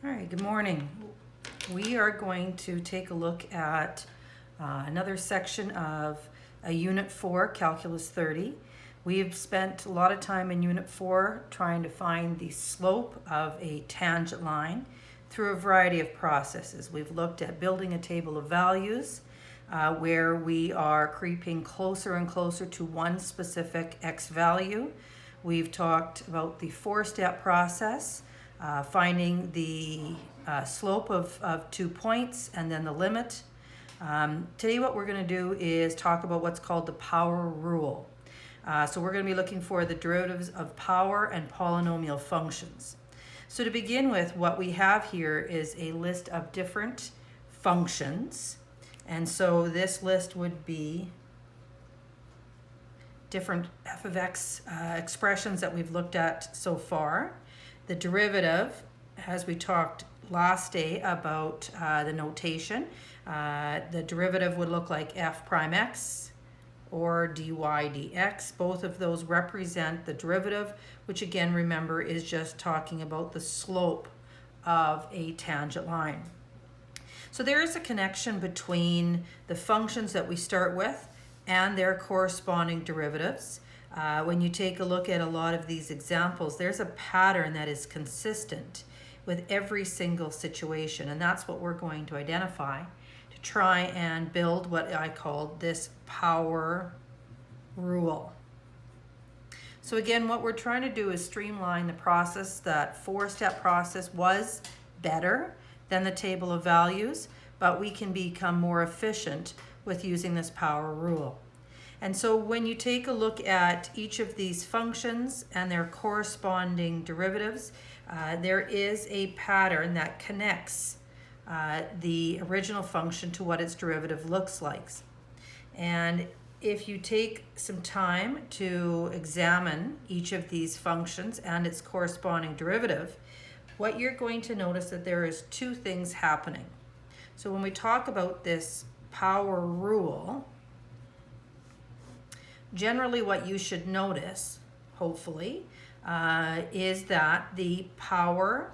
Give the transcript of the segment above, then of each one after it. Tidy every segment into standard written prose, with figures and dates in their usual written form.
All right, good morning. We are going to take a look at another section of a Unit 4, Calculus 30. We have spent a lot of time in Unit 4 trying to find the slope of a tangent line through a variety of processes. We've looked at building a table of values where we are creeping closer and closer to one specific x value. We've talked about the four-step process, finding the slope of 2 points and then the limit. Today what we're going to do is talk about what's called the power rule. So we're going to be looking for the derivatives of power and polynomial functions. So to begin with, what we have here is a list of different functions. And so this list would be different f of x expressions that we've looked at so far. The derivative, as we talked last day about the notation, the derivative would look like f prime x or dy dx. Both of those represent the derivative, which again, remember, is just talking about the slope of a tangent line. So there is a connection between the functions that we start with and their corresponding derivatives. When you take a look at a lot of these examples, there's a pattern that is consistent with every single situation, and that's what we're going to identify to try and build what I call this power rule. So again, what we're trying to do is streamline the process. That four-step process was better than the table of values, but we can become more efficient with using this power rule. And so when you take a look at each of these functions and their corresponding derivatives, there is a pattern that connects the original function to what its derivative looks like. And if you take some time to examine each of these functions and its corresponding derivative, what you're going to notice that there is two things happening. So when we talk about this power rule, generally what you should notice, hopefully, is that the power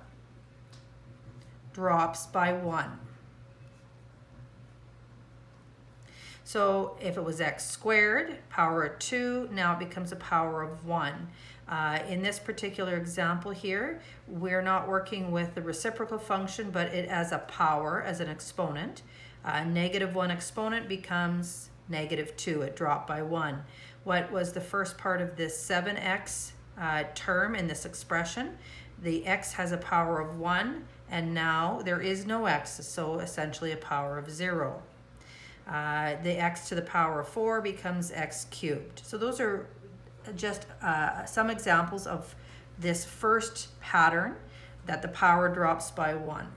drops by 1. So if it was x squared, power of 2, now it becomes a power of 1. In this particular example here, we're not working with the reciprocal function, but it as a power, as an exponent. -1 exponent becomes -2. It dropped by 1. What was the first part of this 7x term in this expression? The x has a power of 1, and now there is no x, so essentially a power of 0. The x to the power of 4 becomes x cubed. So those are just some examples of this first pattern that the power drops by 1.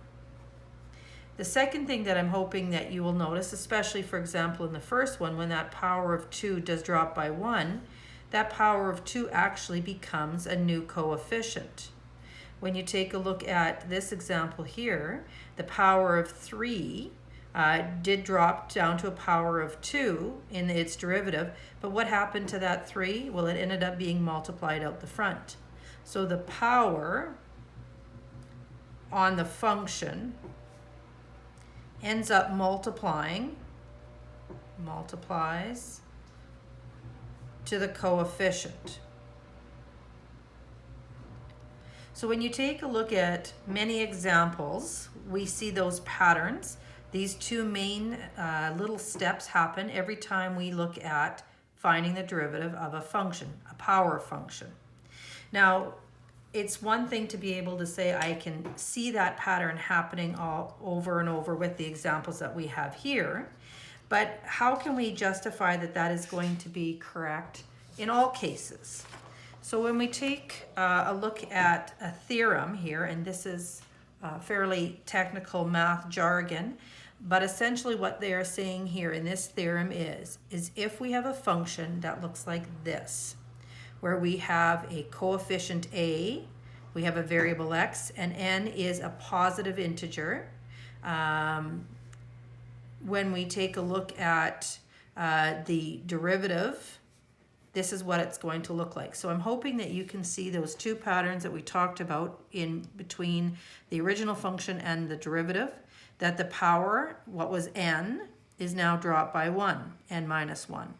The second thing that I'm hoping that you will notice, especially for example in the first one, when that power of 2 does drop by 1, that power of 2 actually becomes a new coefficient. When you take a look at this example here, the power of 3 did drop down to a power of 2 in its derivative, but what happened to that 3? Well, it ended up being multiplied out the front. So the power on the function ends up multiplies to the coefficient. So when you take a look at many examples, we see those patterns. These two main little steps happen every time we look at finding the derivative of a function, a power function. Now, it's one thing to be able to say, I can see that pattern happening all over and over with the examples that we have here, but how can we justify that that is going to be correct in all cases? So when we take a look at a theorem here, and this is fairly technical math jargon, but essentially what they are saying here in this theorem is if we have a function that looks like this, where we have a coefficient a, we have a variable x, and n is a positive integer. When we take a look at the derivative this is what it's going to look like. So I'm hoping that you can see those two patterns that we talked about in between the original function and the derivative, that the power, what was n, is now dropped by 1, n minus 1.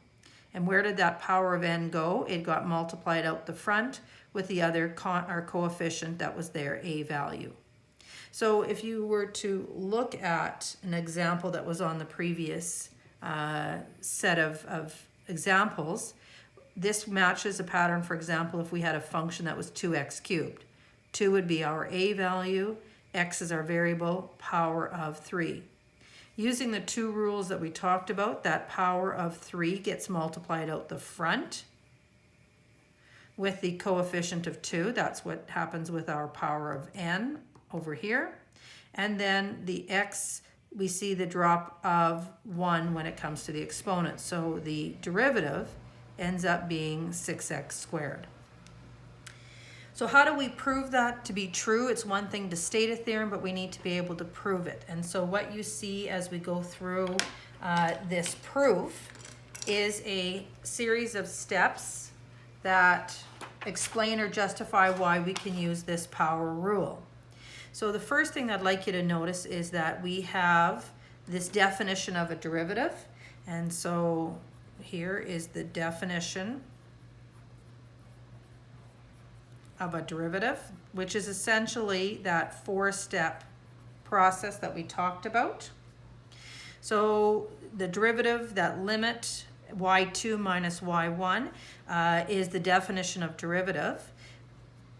And where did that power of n go? It got multiplied out the front with the other coefficient that was there, a value. So if you were to look at an example that was on the previous set of examples, this matches a pattern. For example, if we had a function that was 2x cubed. 2 would be our a value, x is our variable, power of 3. Using the two rules that we talked about, that power of 3 gets multiplied out the front with the coefficient of 2. That's what happens with our power of n over here. And then the x, we see the drop of 1 when it comes to the exponent. So the derivative ends up being 6x squared. So how do we prove that to be true? It's one thing to state a theorem, but we need to be able to prove it. And so what you see as we go through this proof is a series of steps that explain or justify why we can use this power rule. So the first thing I'd like you to notice is that we have this definition of a derivative. And so here is the definition of a derivative, which is essentially that four-step process that we talked about. So the derivative, that limit y2 minus y1 is the definition of derivative.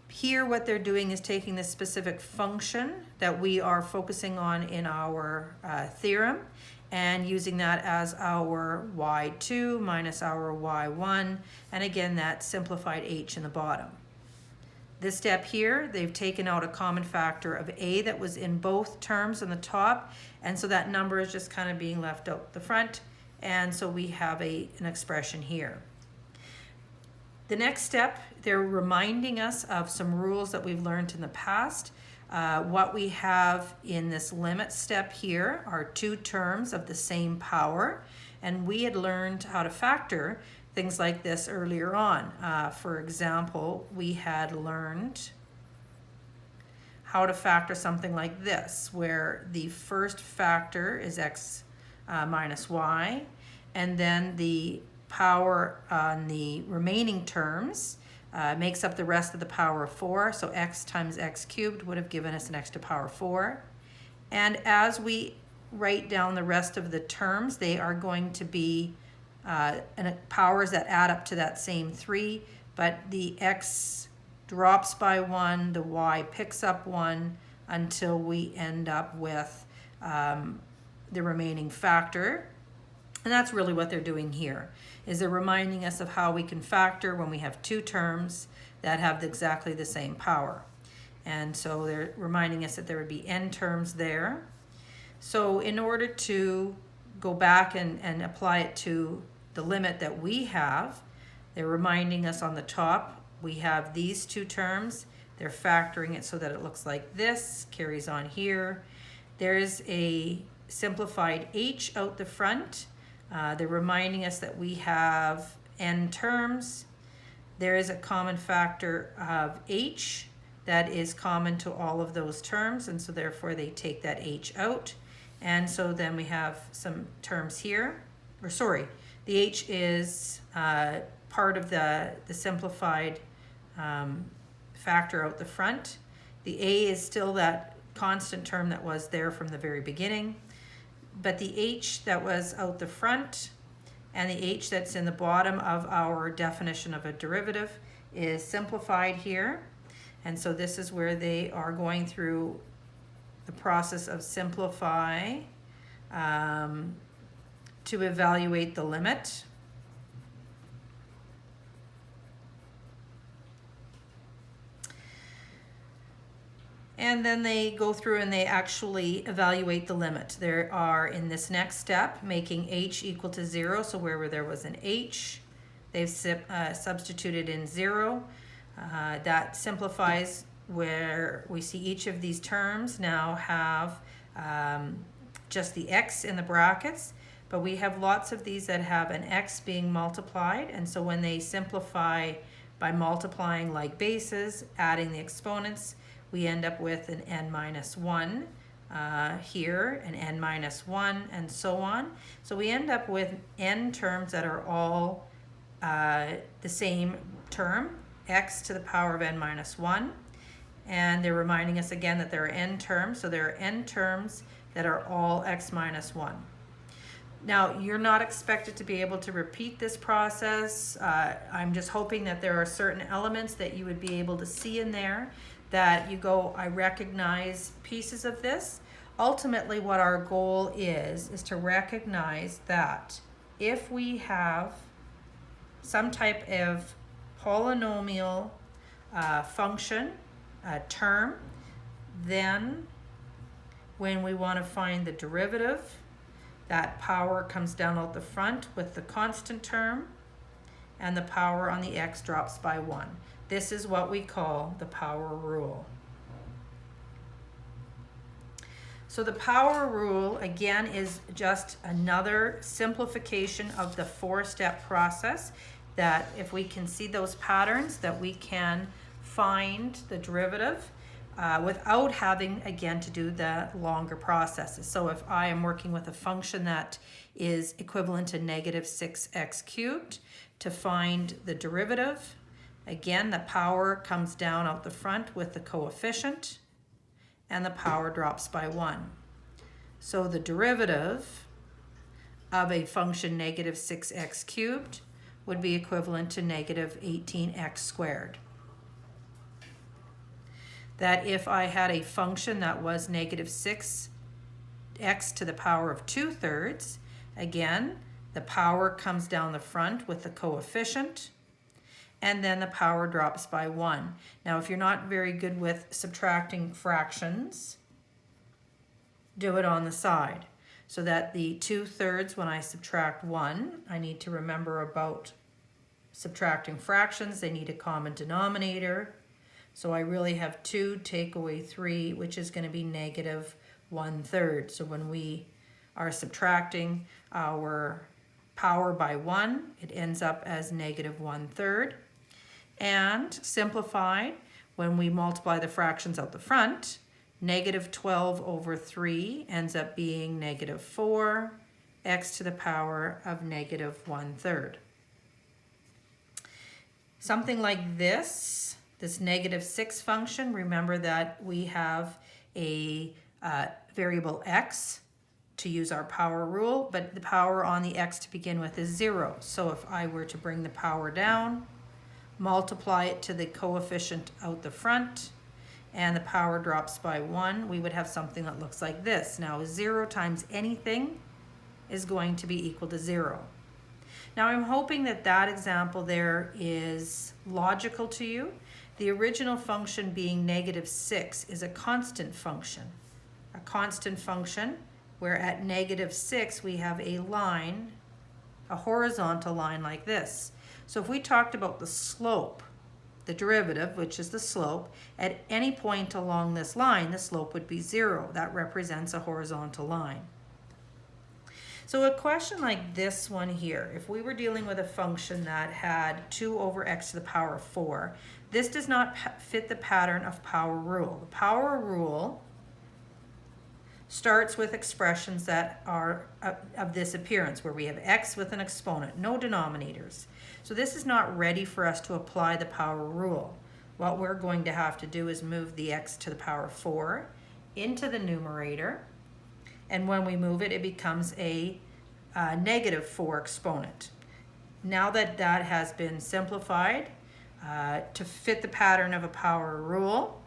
Here what they're doing is taking this specific function that we are focusing on in our theorem and using that as our y2 minus our y1, and again that simplified h in the bottom. This step here, they've taken out a common factor of a that was in both terms on the top, and so that number is just kind of being left out the front, and so we have an expression here. The next step, they're reminding us of some rules that we've learned in the past. What we have in this limit step here are two terms of the same power, and we had learned how to factor things like this earlier on. For example, we had learned how to factor something like this, where the first factor is x minus y, and then the power on the remaining terms makes up the rest of the power of 4. So x times x cubed would have given us an x to the power 4. And as we write down the rest of the terms, they are going to be powers that add up to that same 3, but the x drops by 1, the y picks up 1 until we end up with the remaining factor. And that's really what they're doing here, is they're reminding us of how we can factor when we have two terms that have exactly the same power. And so they're reminding us that there would be n terms there. So in order to go back and apply it to the limit that we have, they're reminding us on the top, we have these two terms. They're factoring it so that it looks like this, carries on here. There is a simplified h out the front. They're reminding us that we have n terms. There is a common factor of h that is common to all of those terms, and so therefore they take that h out. And so then we have some terms here, or sorry, the h is part of the simplified factor out the front. The a is still that constant term that was there from the very beginning. But the h that was out the front and the h that's in the bottom of our definition of a derivative is simplified here. And so this is where they are going through the process of simplify to evaluate the limit. And then they go through and they actually evaluate the limit. There are, in this next step, making h equal to 0. So wherever there was an h, they've substituted in 0. That simplifies where we see each of these terms now have just the x in the brackets, but we have lots of these that have an x being multiplied, and so when they simplify by multiplying like bases, adding the exponents, we end up with an n minus 1 here, an n minus 1, and so on. So we end up with n terms that are all the same term, x to the power of n minus 1. And they're reminding us again that there are n terms, so there are n terms that are all x minus 1. Now, you're not expected to be able to repeat this process. I'm just hoping that there are certain elements that you would be able to see in there that you go, I recognize pieces of this. Ultimately, what our goal is to recognize that if we have some type of polynomial function, term, then when we want to find the derivative, that power comes down out the front with the constant term, and the power on the x drops by 1. This is what we call the power rule. So the power rule, again, is just another simplification of the 4-step process, that if we can see those patterns, that we can find the derivative without having, again, to do the longer processes. So if I am working with a function that is equivalent to negative 6x cubed, to find the derivative, again, the power comes down out the front with the coefficient, and the power drops by 1. So the derivative of a function negative 6x cubed would be equivalent to negative 18x squared. That if I had a function that was negative 6x to the power of 2/3, again, the power comes down the front with the coefficient, and then the power drops by 1. Now, if you're not very good with subtracting fractions, do it on the side. So that the 2/3, when I subtract 1, I need to remember about subtracting fractions. They need a common denominator. So I really have 2 take away 3, which is going to be negative 1/3. So when we are subtracting our power by 1, it ends up as negative 1/3. And simplified, when we multiply the fractions out the front, negative 12 over 3 ends up being negative 4, x to the power of negative 1/3. Something like this negative 6 function, remember that we have a variable x to use our power rule, but the power on the x to begin with is 0. So if I were to bring the power down, multiply it to the coefficient out the front, and the power drops by 1, we would have something that looks like this. Now 0 times anything is going to be equal to 0. Now I'm hoping that that example there is logical to you. The original function being negative 6 is a constant function. A constant function where at negative 6 we have a line, a horizontal line like this. So if we talked about the slope, the derivative, which is the slope, at any point along this line, the slope would be 0. That represents a horizontal line. So a question like this one here, if we were dealing with a function that had 2 over x to the power of 4, this does not fit the pattern of power rule. The power rule starts with expressions that are of this appearance, where we have x with an exponent, no denominators. So this is not ready for us to apply the power rule. What we're going to have to do is move the x to the power of 4 into the numerator, and when we move it, it becomes a negative 4 exponent. Now that that has been simplified to fit the pattern of a power rule,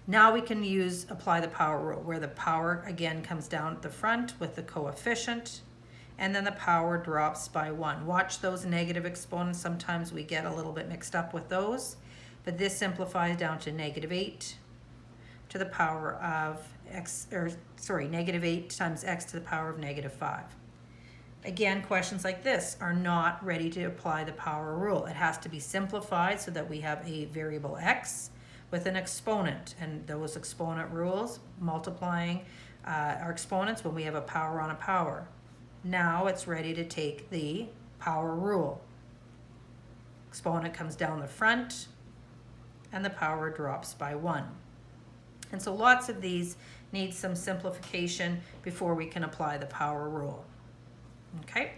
now we can apply the power rule, where the power again comes down at the front with the coefficient, and then the power drops by 1. Watch those negative exponents. Sometimes we get a little bit mixed up with those, but this simplifies down to negative 8 to the power of negative 8 times x to the power of negative 5. Again, questions like this are not ready to apply the power rule. It has to be simplified so that we have a variable x with an exponent, and those exponent rules, multiplying our exponents when we have a power on a power. Now it's ready to take the power rule. Exponent comes down the front, and the power drops by 1. And so lots of these need some simplification before we can apply the power rule. Okay?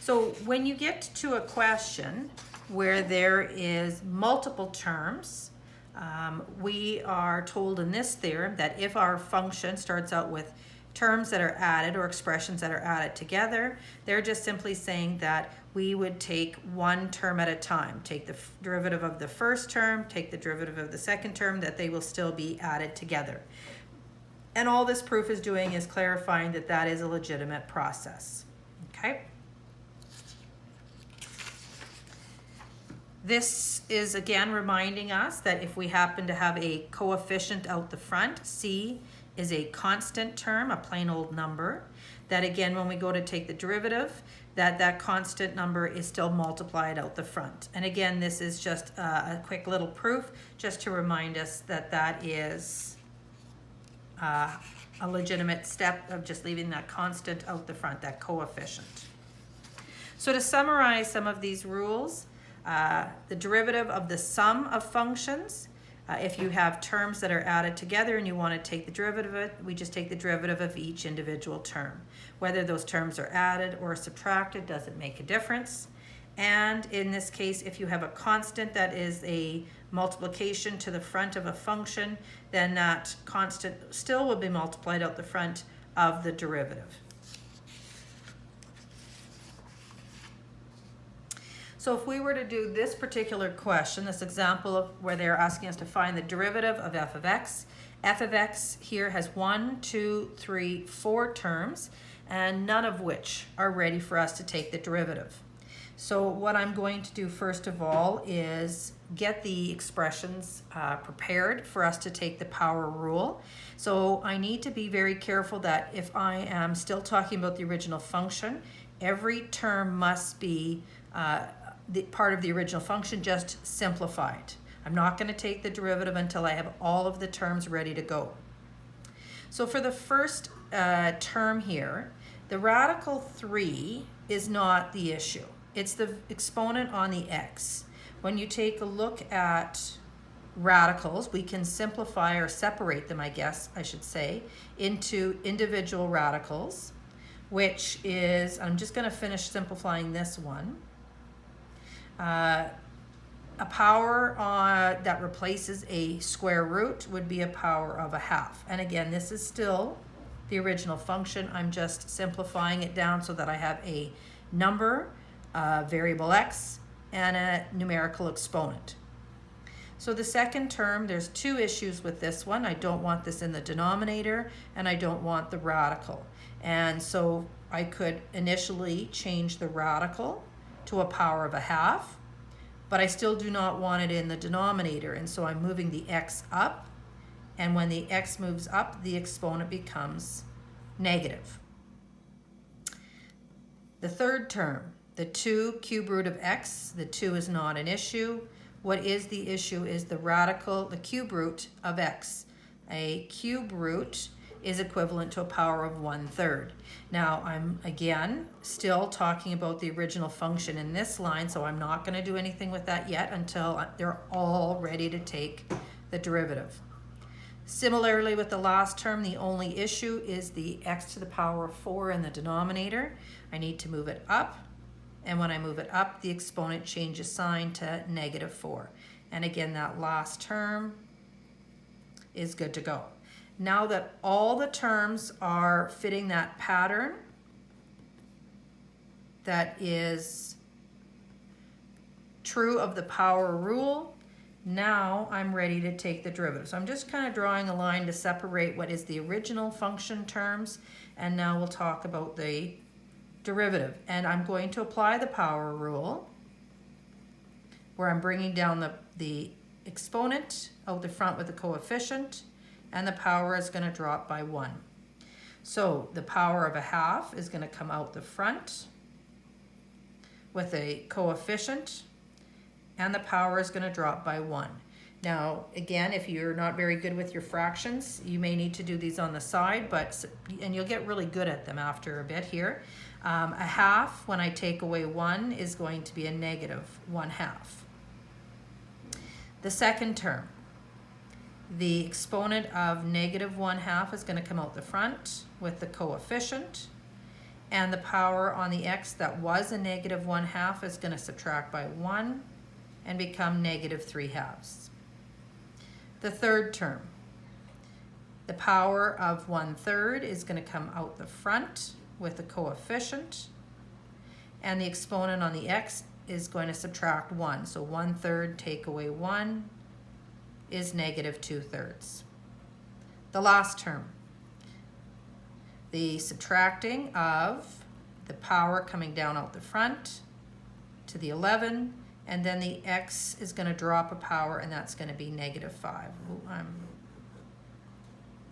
So when you get to a question where there is multiple terms, we are told in this theorem that if our function starts out with terms that are added or expressions that are added together, they're just simply saying that we would take one term at a time. Take the derivative of the first term, take the derivative of the second term, that they will still be added together. And all this proof is doing is clarifying that that is a legitimate process. Okay? This is again reminding us that if we happen to have a coefficient out the front, c is a constant term, a plain old number, that again when we go to take the derivative, that constant number is still multiplied out the front. And again, this is just a quick little proof just to remind us that that is a legitimate step of just leaving that constant out the front, that coefficient. So to summarize some of these rules, the derivative of the sum of functions, if you have terms that are added together and you want to take the derivative of it, we just take the derivative of each individual term. Whether those terms are added or subtracted doesn't make a difference. And in this case, if you have a constant that is a multiplication to the front of a function, then that constant still will be multiplied out the front of the derivative. So if we were to do this particular question, this example of where they're asking us to find the derivative of f of x here has 1, 2, 3, 4 terms, and none of which are ready for us to take the derivative. So what I'm going to do first of all is get the expressions prepared for us to take the power rule. So I need to be very careful that if I am still talking about the original function, every term must be the part of the original function, just simplified. I'm not going to take the derivative until I have all of the terms ready to go. So for the first term here, the radical 3 is not the issue. It's the exponent on the x. When you take a look at radicals, we can simplify or separate them, I guess I should say, into individual radicals, which is, I'm just going to finish simplifying this one. A power that replaces a square root would be a power of a half. And again, this is still the original function. I'm just simplifying it down so that I have a number, variable x, and a numerical exponent. So the second term, there's two issues with this one. I don't want this in the denominator, and I don't want the radical. And so I could initially change the radical to a power of a half, but I still do not want it in the denominator, and so I'm moving the x up, and when the x moves up, the exponent becomes negative. The third term, the 2 cube root of x, the 2 is not an issue. What is the issue is the radical, the cube root of x. A cube root is equivalent to a power of 1/3. Now I'm again still talking about the original function in this line, so I'm not going to do anything with that yet until they're all ready to take the derivative. Similarly with the last term, the only issue is the x to the power of 4 in the denominator. I need to move it up, and when I move it up, the exponent changes sign to -4. And again, that last term is good to go. Now that all the terms are fitting that pattern that is true of the power rule, now I'm ready to take the derivative. So I'm just kind of drawing a line to separate what is the original function terms, and now we'll talk about the derivative. And I'm going to apply the power rule where I'm bringing down the exponent out the front with the coefficient, and the power is going to drop by 1. So the power of a half is going to come out the front with a coefficient, and the power is going to drop by 1. Now, again, if you're not very good with your fractions, you may need to do these on the side, and you'll get really good at them after a bit here. A half, when I take away 1, is going to be a negative 1/2. The second term, the exponent of negative 1/2 is going to come out the front with the coefficient, and the power on the x that was a negative 1/2 is going to subtract by 1 and become negative 3/2. The third term, the power of 1/3 is going to come out the front with the coefficient, and the exponent on the x is going to subtract 1. So 1/3 take away 1 is negative 2/3. The last term, the subtracting of the power coming down out the front to the 11, and then the x is going to drop a power, and that's going to be negative 5. Ooh, I'm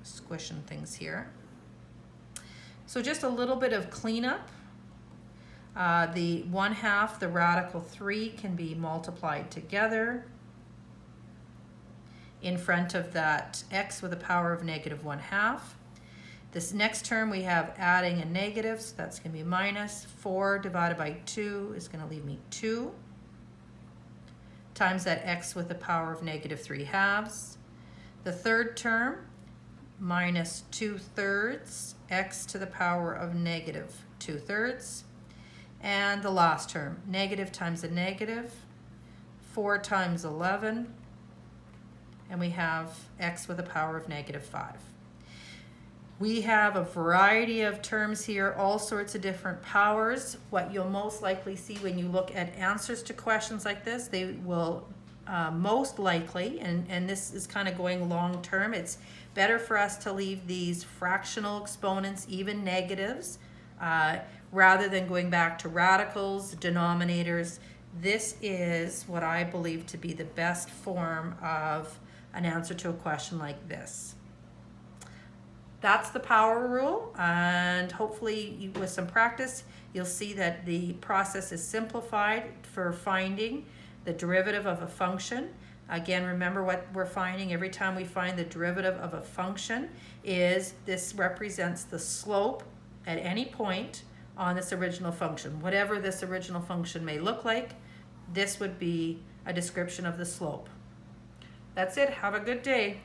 squishing things here. So just a little bit of cleanup. The 1/2, the radical 3, can be multiplied together in front of that x with a power of negative 1/2. This next term we have adding a negative, so that's going to be minus 4 divided by 2 is going to leave me 2 times that x with the power of negative 3/2. The third term, minus 2/3 x to the power of negative 2/3. And the last term, negative times a negative, 4 times 11, and we have x with a power of negative 5. We have a variety of terms here, all sorts of different powers. What you'll most likely see when you look at answers to questions like this, they will most likely, and this is kind of going long term, it's better for us to leave these fractional exponents, even negatives, rather than going back to radicals, denominators. This is what I believe to be the best form of an answer to a question like this. That's the power rule, and hopefully with some practice you'll see that the process is simplified for finding the derivative of a function. Again, remember what we're finding every time we find the derivative of a function is this represents the slope at any point on this original function. Whatever this original function may look like, this would be a description of the slope. That's it. Have a good day.